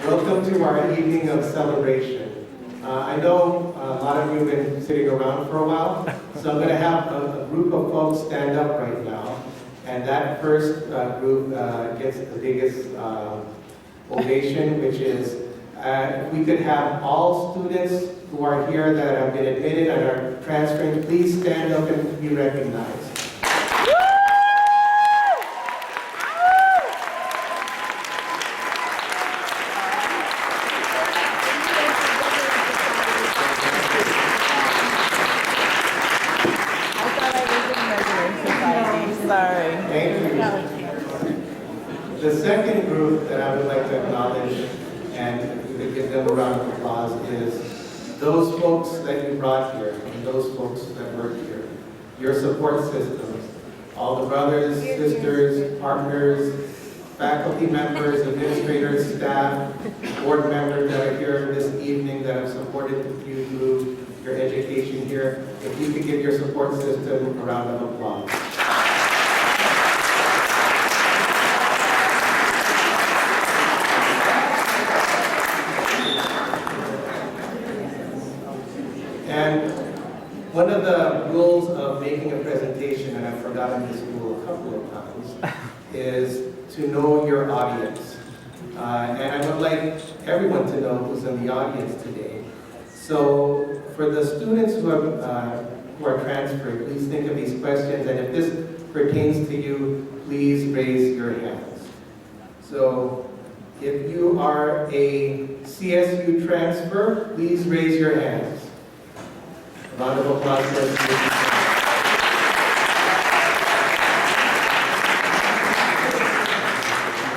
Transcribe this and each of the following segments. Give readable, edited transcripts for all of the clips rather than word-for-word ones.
Welcome to our evening of celebration. I know a lot of you have been sitting around for a while, so I'm going to have a group of folks stand up right now. And that first group gets the biggest ovation, which is if we could have all students who are here that have been admitted and are transferring, please stand up and be recognized. The second group that I would like to acknowledge, and we could give them a round of applause, is those folks that you brought here, and those folks that work here. Your support systems, all the brothers, sisters, partners, faculty members, administrators, staff, board members that are here this evening that have supported you through your education here. If you could give your support system a round of applause. And one of the rules of making a presentation, and I've forgotten this rule a couple of times, is to know your audience. And I would like everyone to know who's in the audience today. So for the students who are transferred, please think of these questions, and if this pertains to you, please raise your hands. So if you are a CSU transfer, please raise your hands. A round of applause for us.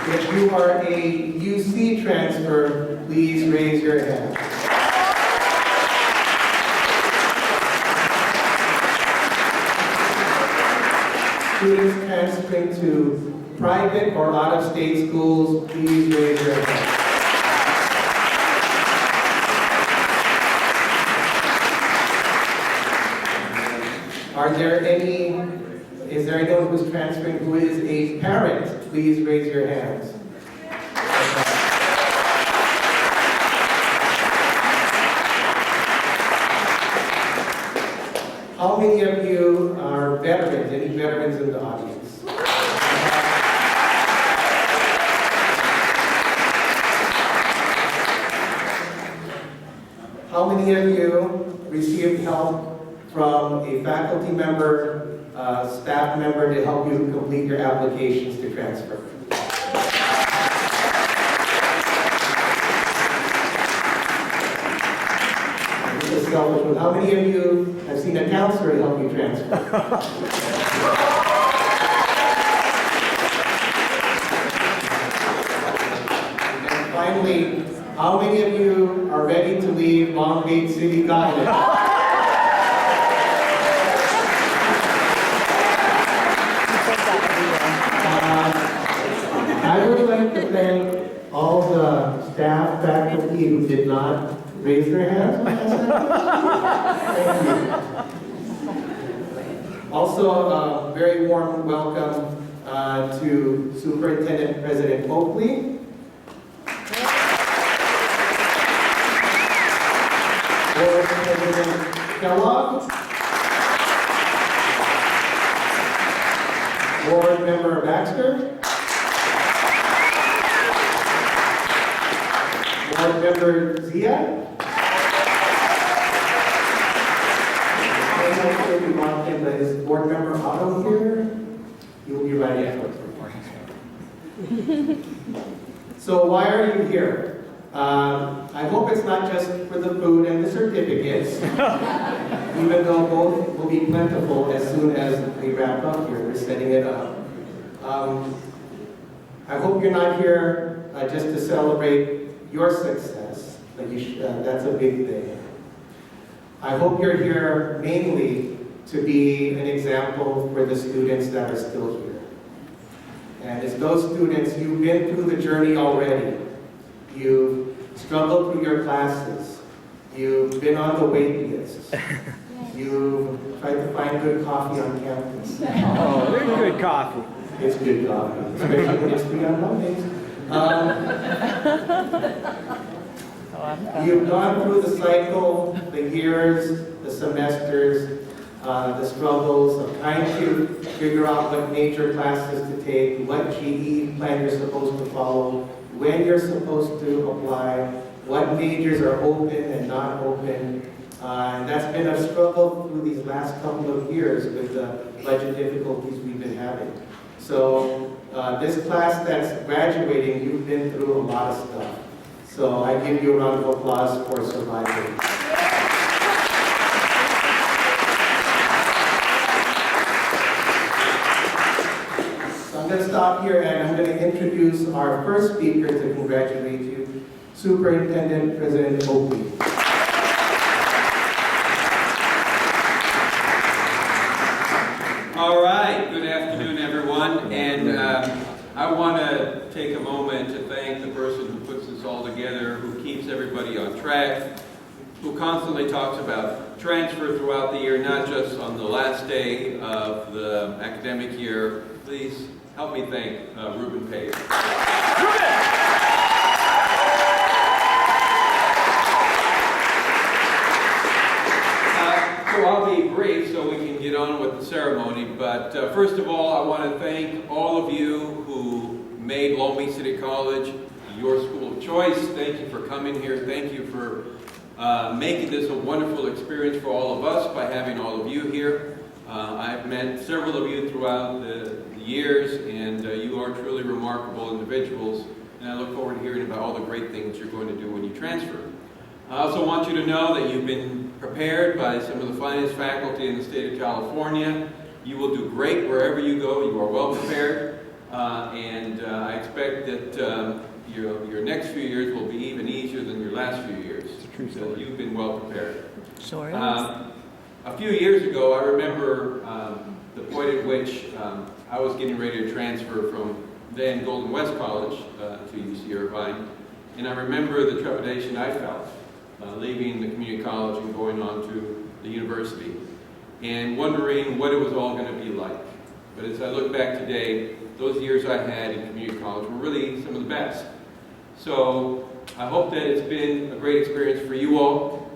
If you are a UC transfer, please raise your hand. Students transferring to private or out-of-state schools, please raise your hand. Is there anyone who's transferring who is a parent? Please raise your hands. How many of you are veterans? Any veterans in the audience? How many of you received help from a faculty member, staff member to help you complete your applications to transfer? This is a selfish one. How many of you have seen a counselor help you transfer? And finally, how many of you are ready to leave Long Beach City College? I would like to thank all the staff, faculty who did not raise their hands. Thank you. Also, a very warm welcome to Superintendent President Oakley. Board President Kellogg. Board Member Baxter. Board Member Zia. I'm not sure if you want him, but is Board Member Otto here? You'll be right after. So why are you here? I hope it's not just for the food and the certificates, even though both will be plentiful as soon as we wrap up here. We're setting it up. I hope you're not here just to celebrate your success, but that's a big thing. I hope you're here mainly to be an example for the students that are still here. And as those students, you've been through the journey already. You've struggled through your classes. You've been on the wait list. You've tried to find good coffee on campus. Oh, there's good coffee. It's good coffee, especially when it's free on Mondays. You've gone through the cycle, the years, the semesters, the struggles of trying to figure out what major classes to take, what GE plan you're supposed to follow, when you're supposed to apply, what majors are open and not open. And that's been a struggle through these last couple of years with the budget difficulties we've been having. So this class that's graduating, you've been through a lot of stuff. So I give you a round of applause for surviving. So I'm going to stop here and I'm going to introduce our first speaker to congratulate you, Superintendent President Oakley. All right, good afternoon, everyone. And I want to take a moment to thank the person who puts this all together, who keeps everybody on track, who constantly talks about transfer throughout the year, not just on the last day of the academic year. Please help me thank Ruben Page. So I'll be brief so we can get on with the ceremony, but first of all, I want to thank all of you who made Long Beach City College your school of choice. Thank you for coming here. Thank you for making this a wonderful experience for all of us by having all of you here. I've met several of you throughout the years, and you are truly remarkable individuals, and I look forward to hearing about all the great things you're going to do when you transfer. I also want you to know that you've been prepared by some of the finest faculty in the state of California. You will do great wherever you go. You are well prepared, and I expect that your next few years will be even easier than your last few years. It's a true story. You've been well prepared. Sure is. A few years ago, I remember the point at which I was getting ready to transfer from then Golden West College to UC Irvine, and I remember the trepidation I felt leaving the community college and going on to the university, and wondering what it was all going to be like. But as I look back today, those years I had in community college were really some of the best. So I hope that it's been a great experience for you all.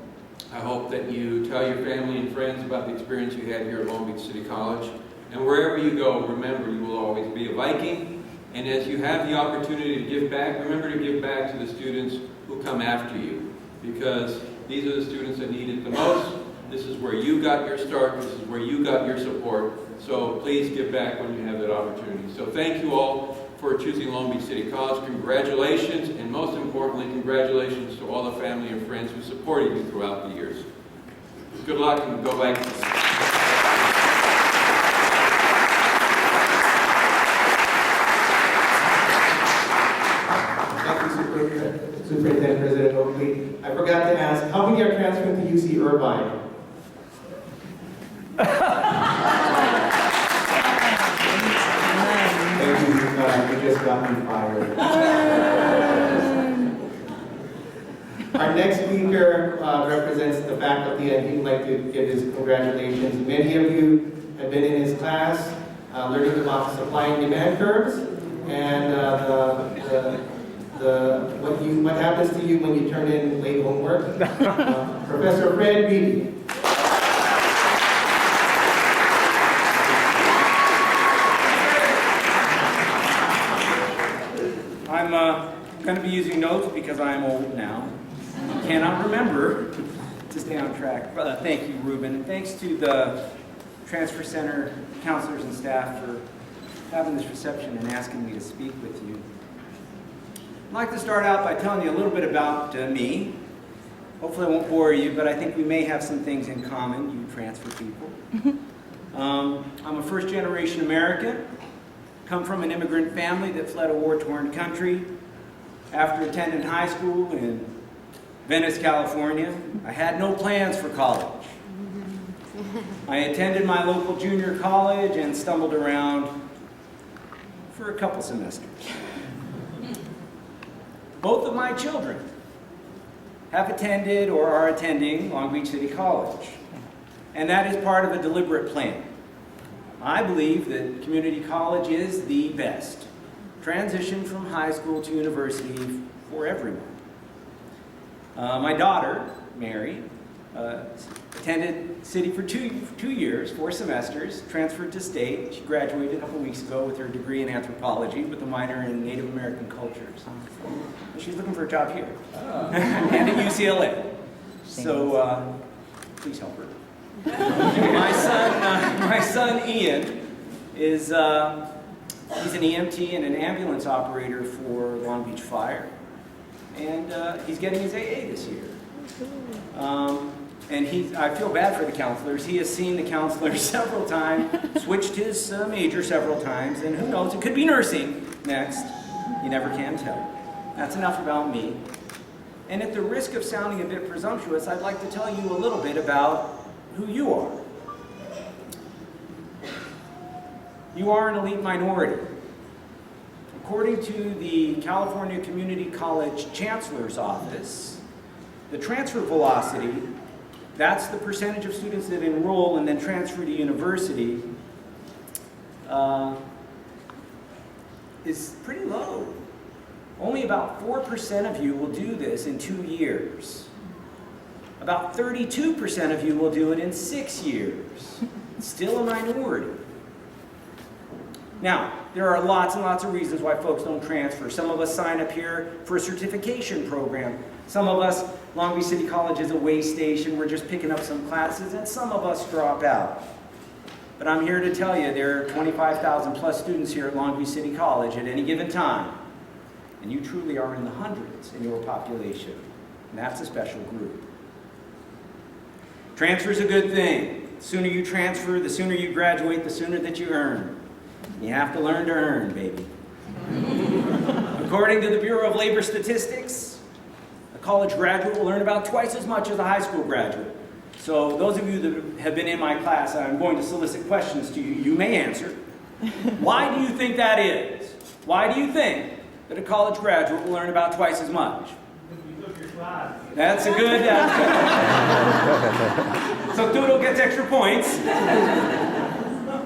I hope that you tell your family and friends about the experience you had here at Long Beach City College. And wherever you go, remember you will always be a Viking. And as you have the opportunity to give back, remember to give back to the students who come after you, because these are the students that need it the most. This is where you got your start. This is where you got your support. So please give back when you have that opportunity. So thank you all for choosing Long Beach City College. Congratulations, and most importantly, congratulations to all the family and friends who supported you throughout the years. Good luck, and go back. Superintendent President Oakley. I forgot to ask, how many are transferring to UC Irvine? Thank you, you just got me fired. Our next speaker represents the faculty, and he'd like to give his congratulations. Many of you have been in his class, learning about the supply and demand curves, and what happens to you when you turn in late homework. Professor Fred Beatty. I'm going to be using notes because I am old now. I cannot remember to stay on track. Thank you, Ruben, and thanks to the Transfer Center counselors and staff for having this reception and asking me to speak with you. I'd like to start out by telling you a little bit about me. Hopefully I won't bore you, but I think we may have some things in common, you transfer people. I'm a first-generation American, come from an immigrant family that fled a war-torn country. After attending high school in Venice, California, I had no plans for college. I attended my local junior college and stumbled around for a couple semesters. Both of my children have attended or are attending Long Beach City College, and that is part of a deliberate plan. I believe that community college is the best transition from high school to university for everyone. My daughter, Mary, attended City for two years, 4 semesters, transferred to state. She graduated a couple weeks ago with her degree in anthropology with a minor in Native American cultures. And she's looking for a job here and at UCLA. So please help her. My son Ian is he's an EMT and an ambulance operator for Long Beach Fire, and he's getting his AA this year. And I feel bad for the counselors. He has seen the counselors several times, switched his major several times, and who knows, it could be nursing next. You never can tell. That's enough about me. And at the risk of sounding a bit presumptuous, I'd like to tell you a little bit about who you are. You are an elite minority. According to the California Community College Chancellor's Office, the transfer velocity, that's the percentage of students that enroll and then transfer to university, is pretty low. Only about 4% of you will do this in 2 years. About 32% of you will do it in 6 years. Still a minority. Now, there are lots and lots of reasons why folks don't transfer. Some of us sign up here for a certification program. Some of us, Long Beach City College is a way station. We're just picking up some classes, and some of us drop out. But I'm here to tell you there are 25,000 plus students here at Long Beach City College at any given time. And you truly are in the hundreds in your population. And that's a special group. Transfer is a good thing. The sooner you transfer, the sooner you graduate, the sooner that you earn. You have to learn to earn, baby. According to the Bureau of Labor Statistics, a college graduate will earn about twice as much as a high school graduate. So those of you that have been in my class, I'm going to solicit questions to you. You may answer. Why do you think that is? Why do you think that a college graduate will earn about twice as much? That's a good So Doodle gets extra points.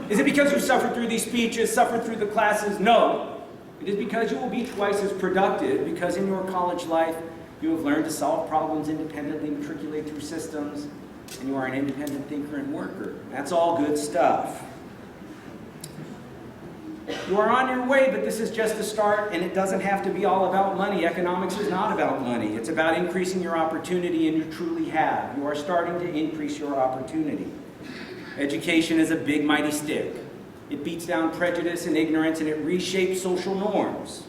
Is it because you suffered through these speeches, suffered through the classes? No. It is because you will be twice as productive, because in your college life you have learned to solve problems independently, matriculate through systems, and you are an independent thinker and worker. That's all good stuff. You are on your way, but this is just the start, and it doesn't have to be all about money. Economics is not about money. It's about increasing your opportunity, and you truly have. You are starting to increase your opportunity. Education is a big, mighty stick. It beats down prejudice and ignorance, and it reshapes social norms.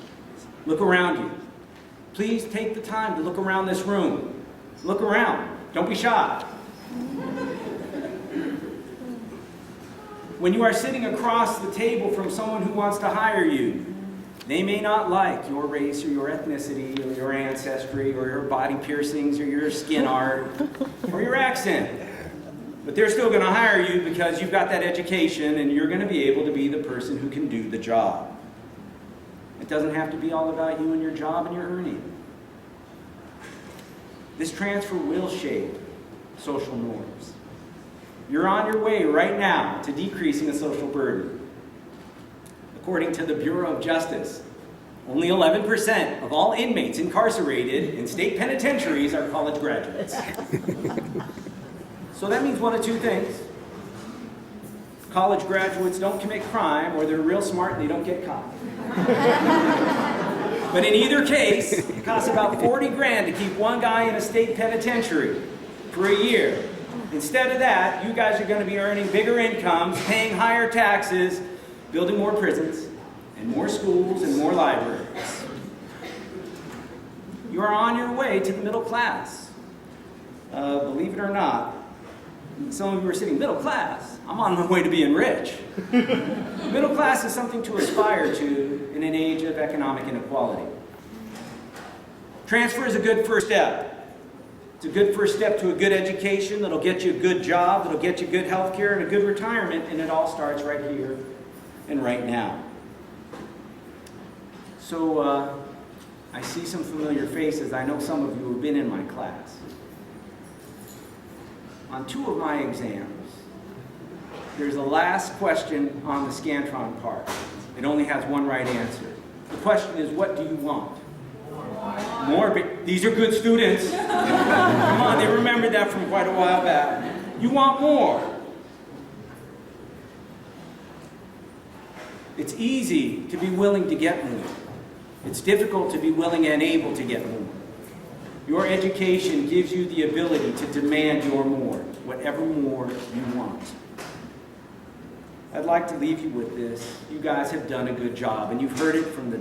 Look around you. Please take the time to look around this room. Look around. Don't be shy. When you are sitting across the table from someone who wants to hire you, they may not like your race or your ethnicity or your ancestry or your body piercings or your skin art or your accent. But they're still going to hire you because you've got that education and you're going to be able to be the person who can do the job. It doesn't have to be all about you and your job and your earning. This transfer will shape social norms. You're on your way right now to decreasing a social burden. According to the Bureau of Justice, only 11% of all inmates incarcerated in state penitentiaries are college graduates. So that means one of two things. College graduates don't commit crime, or they're real smart and they don't get caught. But in either case, it costs about 40 grand to keep one guy in a state penitentiary for a year. Instead of that, you guys are going to be earning bigger incomes, paying higher taxes, building more prisons, and more schools and more libraries. You are on your way to the middle class. Believe it or not, some of you are sitting middle class. I'm on my way to being rich. Middle class is something to aspire to in an age of economic inequality. Transfer is a good first step. It's a good first step to a good education that'll get you a good job, that'll get you good health care and a good retirement, and it all starts right here and right now. So I see some familiar faces. I know some of you have been in my class. On 2 of my exams, there's a last question on the Scantron part. It only has one right answer. The question is, what do you want? More, but these are good students. Come on, they remembered that from quite a while back. You want more. It's easy to be willing to get more. It's difficult to be willing and able to get more. Your education gives you the ability to demand your more, whatever more you want. I'd like to leave you with this. You guys have done a good job, and you've heard it from the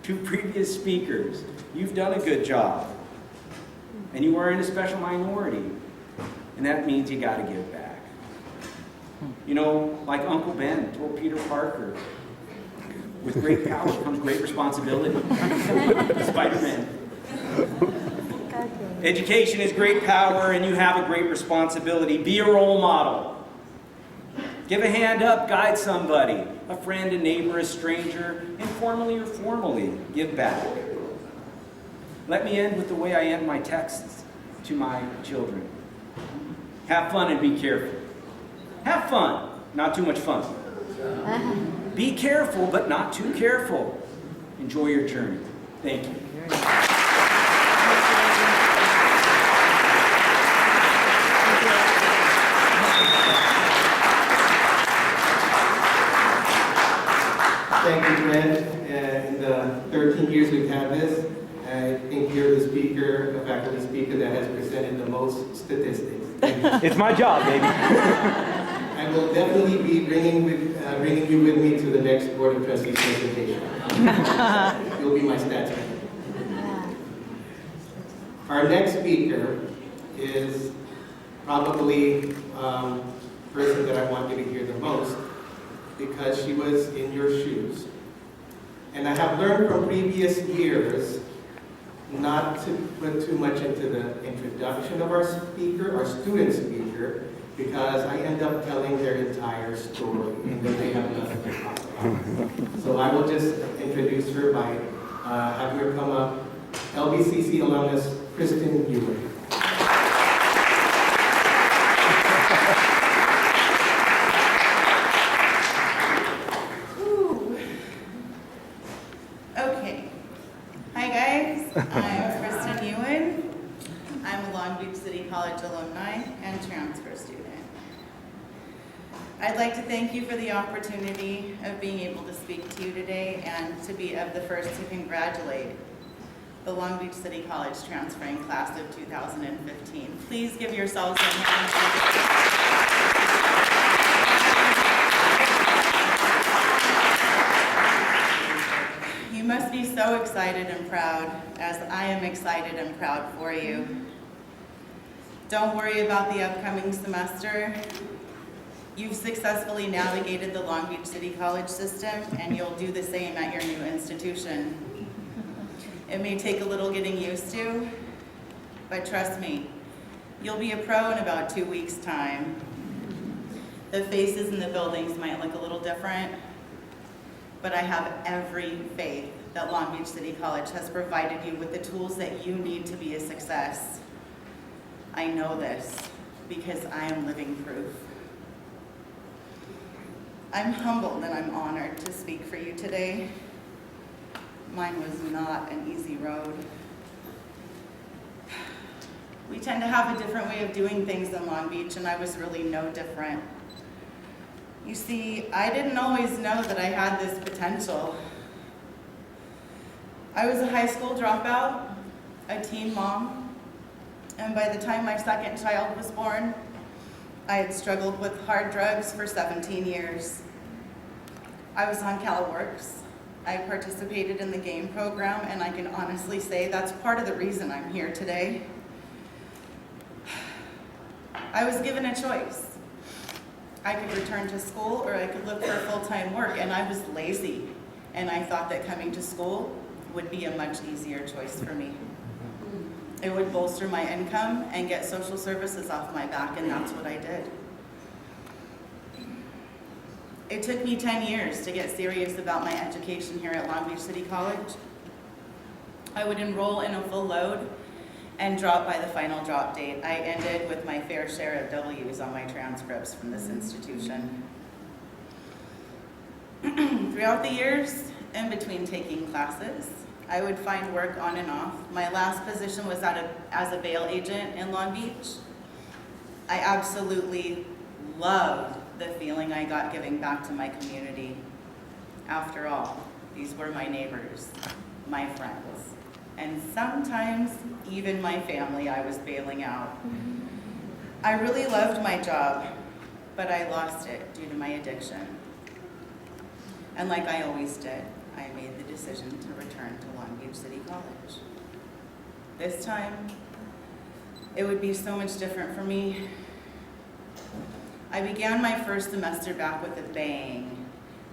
2 previous speakers. You've done a good job. And you are in a special minority. And that means you got to give back. You know, like Uncle Ben told Peter Parker, with great power comes great responsibility. Spider-Man. Education is great power, and you have a great responsibility. Be a role model. Give a hand up, guide somebody, a friend, a neighbor, a stranger, informally or formally, give back. Let me end with the way I end my texts to my children. Have fun and be careful. Have fun, not too much fun. Be careful, but not too careful. Enjoy your journey. Thank you. Thank you, Brent. In the 13 years we've had this, I think you're the speaker, the faculty speaker that has presented the most statistics. It's my job, baby. I will definitely be bringing you with me to the next Board of Trustees presentation. You'll be my stats man. Our next speaker is probably the person that I want you to hear the most, because she was in your shoes. And I have learned from previous years not to put too much into the introduction of our speaker, our student speaker, because I end up telling their entire story and then they have nothing to talk about. So I will just introduce her by having her come up. LBCC alumnus, Kristen Ewing. Okay. Hi guys, I'm Kristen Ewan. I'm a Long Beach City College alumni and transfer student. I'd like to thank you for the opportunity of being able to speak to you today and to be of the first to congratulate the Long Beach City College transferring class of 2015. Please give yourselves a hand. You must be so excited and proud, as I am excited and proud for you. Don't worry about the upcoming semester. You've successfully navigated the Long Beach City College system, and you'll do the same at your new institution. It may take a little getting used to, but trust me, you'll be a pro in about 2 weeks' time. The faces in the buildings might look a little different, but I have every faith that Long Beach City College has provided you with the tools that you need to be a success. I know this because I am living proof. I'm humbled and I'm honored to speak for you today. Mine was not an easy road. We tend to have a different way of doing things in Long Beach, and I was really no different. You see, I didn't always know that I had this potential. I was a high school dropout, a teen mom, and by the time my second child was born, I had struggled with hard drugs for 17 years. I was on CalWorks. I participated in the game program, and I can honestly say that's part of the reason I'm here today. I was given a choice. I could return to school or I could look for full-time work, and I was lazy, and I thought that coming to school would be a much easier choice for me. It would bolster my income and get social services off my back, and that's what I did. It took me 10 years to get serious about my education here at Long Beach City College. I would enroll in a full load and drop by the final drop date. I ended with my fair share of W's on my transcripts from this institution. Throughout the years, in between taking classes, I would find work on and off. My last position was as a bail agent in Long Beach. I absolutely loved the feeling I got giving back to my community. After all, these were my neighbors, my friends, and sometimes even my family I was bailing out. I really loved my job, but I lost it due to my addiction. And like I always did, I made the decision to return to Long Beach City College. This time, it would be so much different for me. I began my first semester back with a bang.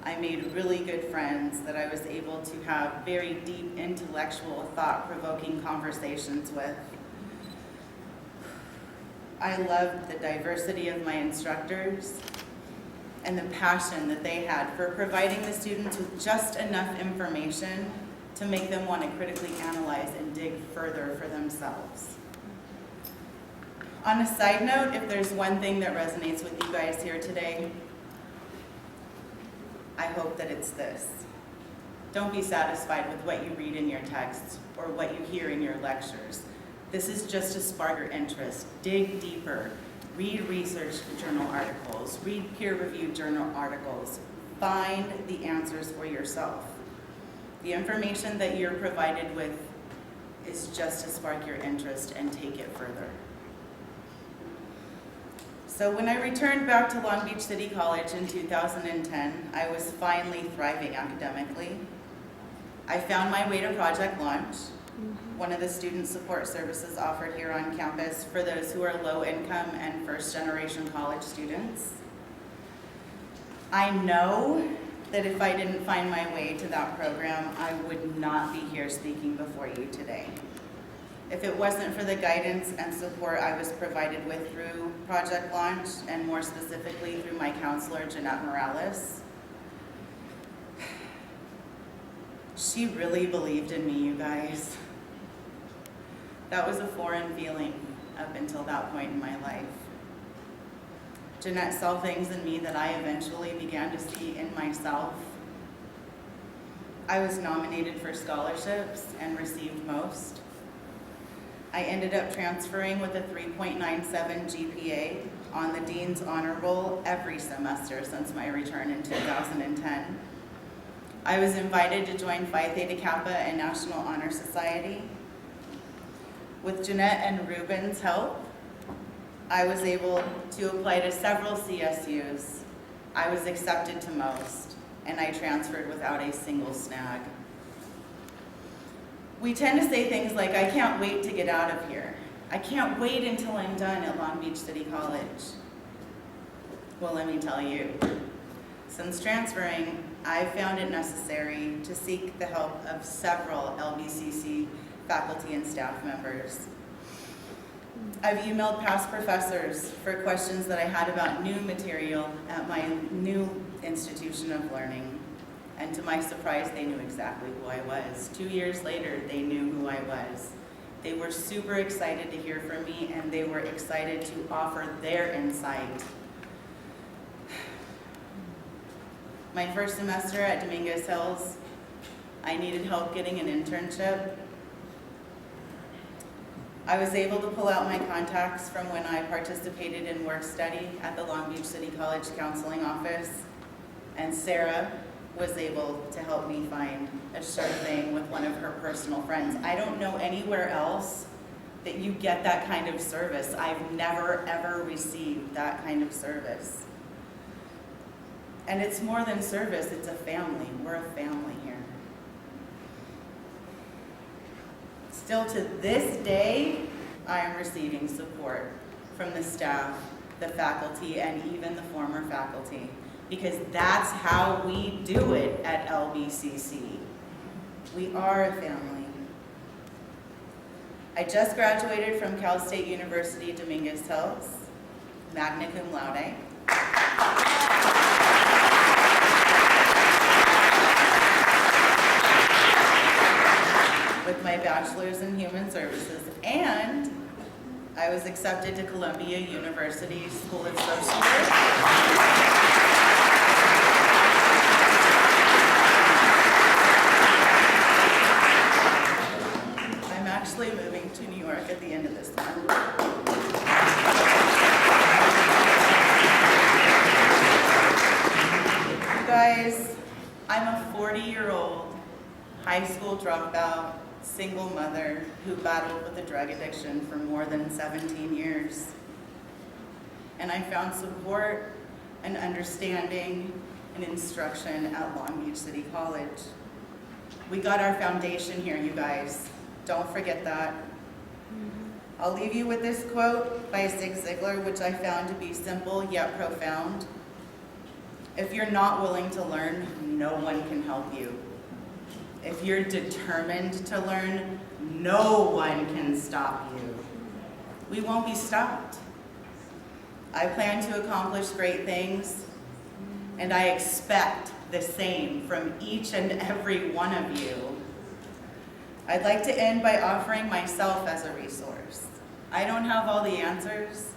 I made really good friends that I was able to have very deep, intellectual, thought-provoking conversations with. I loved the diversity of my instructors and the passion that they had for providing the students with just enough information to make them want to critically analyze and dig further for themselves. On a side note, if there's one thing that resonates with you guys here today, I hope that it's this. Don't be satisfied with what you read in your texts or what you hear in your lectures. This is just to spark your interest. Dig deeper. Read research journal articles. Read peer-reviewed journal articles. Find the answers for yourself. The information that you're provided with is just to spark your interest and take it further. So when I returned back to Long Beach City College in 2010, I was finally thriving academically. I found my way to Project Launch, one of the student support services offered here on campus for those who are low income and first generation college students. I know that if I didn't find my way to that program, I would not be here speaking before you today. If it wasn't for the guidance and support I was provided with through Project Launch, and more specifically through my counselor, Jeanette Morales, she really believed in me, you guys. That was a foreign feeling up until that point in my life. Jeanette saw things in me that I eventually began to see in myself. I was nominated for scholarships and received most. I ended up transferring with a 3.97 GPA on the Dean's Honor Roll every semester since my return in 2010. I was invited to join Phi Theta Kappa and National Honor Society. With Jeanette and Ruben's help, I was able to apply to several CSUs. I was accepted to most, and I transferred without a single snag. We tend to say things like, I can't wait to get out of here. I can't wait until I'm done at Long Beach City College. Well, let me tell you, since transferring, I've found it necessary to seek the help of several LBCC faculty and staff members. I've emailed past professors for questions that I had about new material at my new institution of learning. And to my surprise, they knew exactly who I was. 2 years later, they knew who I was. They were super excited to hear from me, and they were excited to offer their insight. My first semester at Dominguez Hills, I needed help getting an internship. I was able to pull out my contacts from when I participated in work study at the Long Beach City College Counseling Office, and Sarah was able to help me find a sure thing with one of her personal friends. I don't know anywhere else that you get that kind of service. I've never, ever received that kind of service. And it's more than service, it's a family. We're a family here. Still to this day, I am receiving support from the staff, the faculty, and even the former faculty, because that's how we do it at LBCC. We are a family. I just graduated from Cal State University Dominguez Hills, magna cum laude. With my bachelor's in human services, and I was accepted to Columbia University School of Social Work. look at the end of this one. You guys, I'm a 40-year-old high school dropout, single mother who battled with a drug addiction for more than 17 years. And I found support and understanding and instruction at Long Beach City College. We got our foundation here, you guys. Don't forget that. I'll leave you with this quote by Zig Ziglar, which I found to be simple yet profound. If you're not willing to learn, no one can help you. If you're determined to learn, no one can stop you. We won't be stopped. I plan to accomplish great things, and I expect the same from each and every one of you. I'd like to end by offering myself as a resource. I don't have all the answers,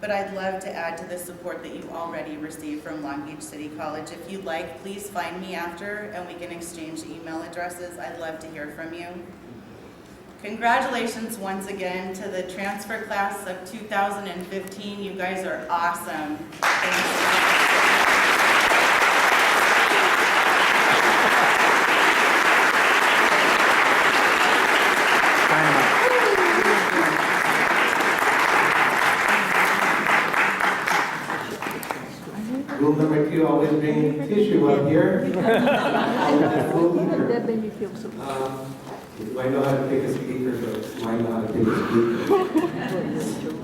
but I'd love to add to the support that you already received from Long Beach City College. If you'd like, please find me after and we can exchange email addresses. I'd love to hear from you. Congratulations once again to the transfer class of 2015. You guys are awesome. Thanks. Rule number 2, always bring tissue up here. Do I know how to pick a speaker? Do I know how to pick a speaker?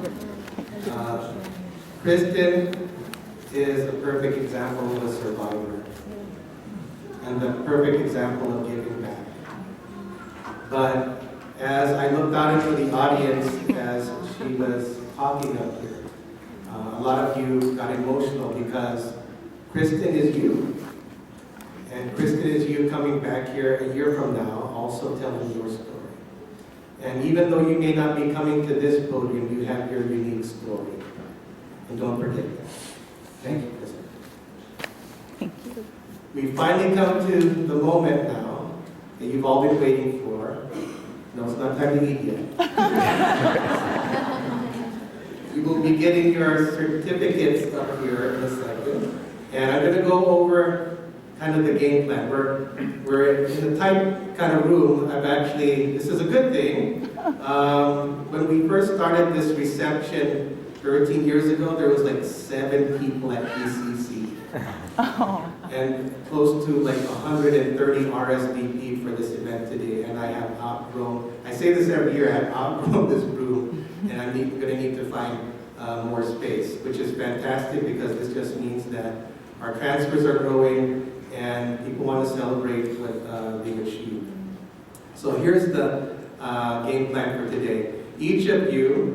Kristen is a perfect example of a survivor and the perfect example of giving back. But as I looked out into the audience as she was talking up here, a lot of you got emotional because Kristen is you. And Kristen is you coming back here a year from now, also telling your story. And even though you may not be coming to this podium, you have your unique story. And don't forget that. Thank you, Kristen. Thank you. We finally come to the moment now that you've all been waiting for. No, it's not time to eat yet. You will be getting your certificates up here in a second. And I'm going to go over kind of the game plan. We're in the tight kind of room. This is a good thing. When we first started this reception 13 years ago, there was like 7 people at BCC. Oh. And close to like 130 RSVP for this event today. And I have outgrown, I say this every year, I have outgrown this room. And I'm going to need to find more space, which is fantastic because this just means that our transfers are growing and people want to celebrate what they've achieved. So here's the game plan for today. Each of you,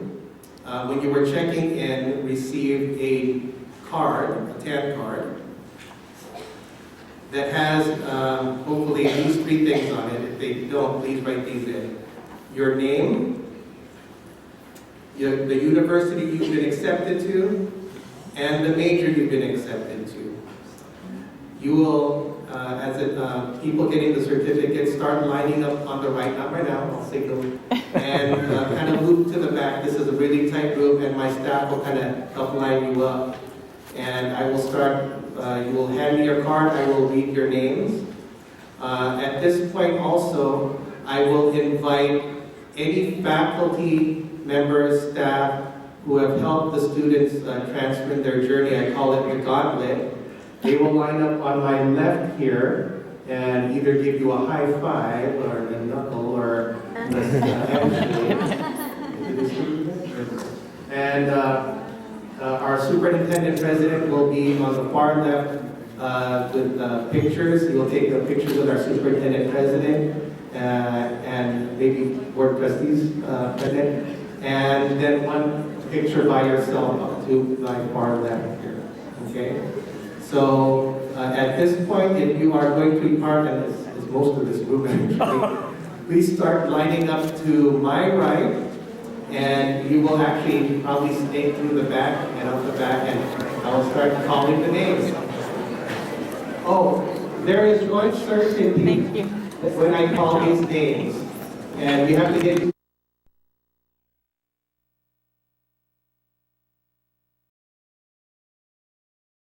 when you were checking in, received a card, a tan card, that has hopefully at least 3 things on it. If they don't, please write these in. Your name, the university you've been accepted to, and the major you've been accepted to. You will, as people getting the certificate, start lining up on the right, not right now, I'll signal, and kind of loop to the back. This is a really tight room, and my staff will kind of help line you up. And I will start, you will hand me your card, I will read your names. At this point also, I will invite any faculty members, staff who have helped the students transfer in their journey. I call it the gauntlet. They will line up on my left here and either give you a high five or a knuckle or the and our superintendent president will be on the far left with pictures. He will take the pictures with our superintendent president and maybe board trustees president. And then one picture by yourself up to my far left here, okay? So at this point, if you are going to be part, and it's most of this room actually, please start lining up to my right, and you will actually probably snake through the back and up the back, and I will start calling the names. Oh, there is joint certainty when I call these names, and we have to get